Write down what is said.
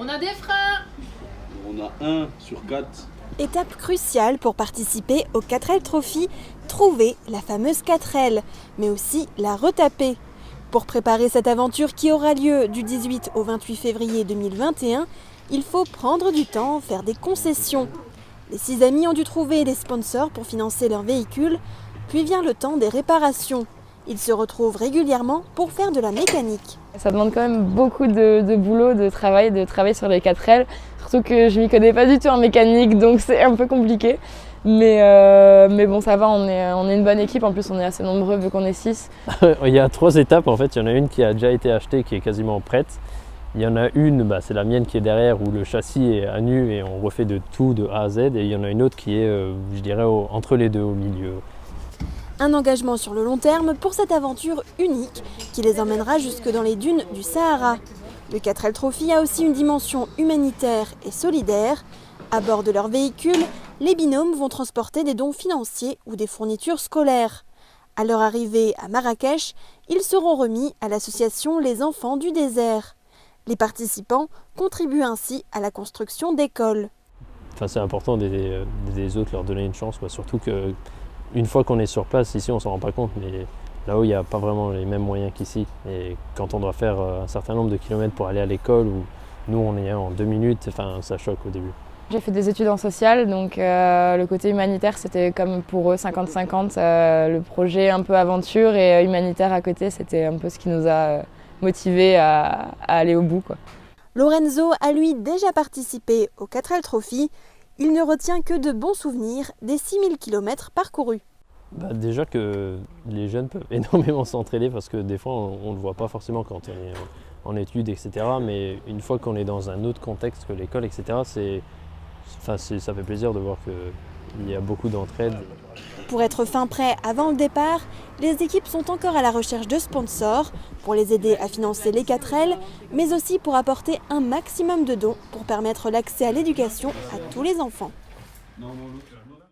On a des freins. On a 1 sur 4. Étape cruciale pour participer au 4L Trophy, trouver la fameuse 4L, mais aussi la retaper. Pour préparer cette aventure qui aura lieu du 18 au 28 février 2021, il faut prendre du temps, faire des concessions. Les 6 amis ont dû trouver des sponsors pour financer leur véhicule, puis vient le temps des réparations. Ils se retrouvent régulièrement pour faire de la mécanique. Ça demande quand même beaucoup de boulot, de travail sur les 4L. Surtout que je m'y connais pas du tout en mécanique, donc c'est un peu compliqué. Mais bon, ça va, on est une bonne équipe. En plus, on est assez nombreux vu qu'on est 6. Il y a 3 étapes en fait. Il y en a une qui a déjà été achetée, qui est quasiment prête. Il y en a une, c'est la mienne qui est derrière, où le châssis est à nu et on refait de tout de A à Z. Et il y en a une autre qui est, je dirais, entre les deux, au milieu. Un engagement sur le long terme pour cette aventure unique qui les emmènera jusque dans les dunes du Sahara. Le 4L Trophy a aussi une dimension humanitaire et solidaire. À bord de leur véhicule, les binômes vont transporter des dons financiers ou des fournitures scolaires. À leur arrivée à Marrakech, ils seront remis à l'association Les Enfants du Désert. Les participants contribuent ainsi à la construction d'écoles. C'est important d'aider les autres, leur donner une chance, surtout qu'une fois qu'on est sur place, ici on ne s'en rend pas compte, mais là-haut il n'y a pas vraiment les mêmes moyens qu'ici. Et quand on doit faire un certain nombre de kilomètres pour aller à l'école, où nous on est en 2 minutes, ça choque au début. J'ai fait des études en social, donc le côté humanitaire c'était comme pour eux 50-50. Le projet un peu aventure et humanitaire à côté, c'était un peu ce qui nous a motivés à aller au bout, quoi. Lorenzo a lui déjà participé au 4L Trophy. Il ne retient que de bons souvenirs des 6000 km parcourus. Déjà que les jeunes peuvent énormément s'entraider parce que des fois on ne le voit pas forcément quand on est en études, etc. Mais une fois qu'on est dans un autre contexte que l'école, etc., ça fait plaisir de voir qu'il y a beaucoup d'entraide. Pour être fin prêt avant le départ, les équipes sont encore à la recherche de sponsors pour les aider à financer les 4L, mais aussi pour apporter un maximum de dons pour permettre l'accès à l'éducation à tous les enfants.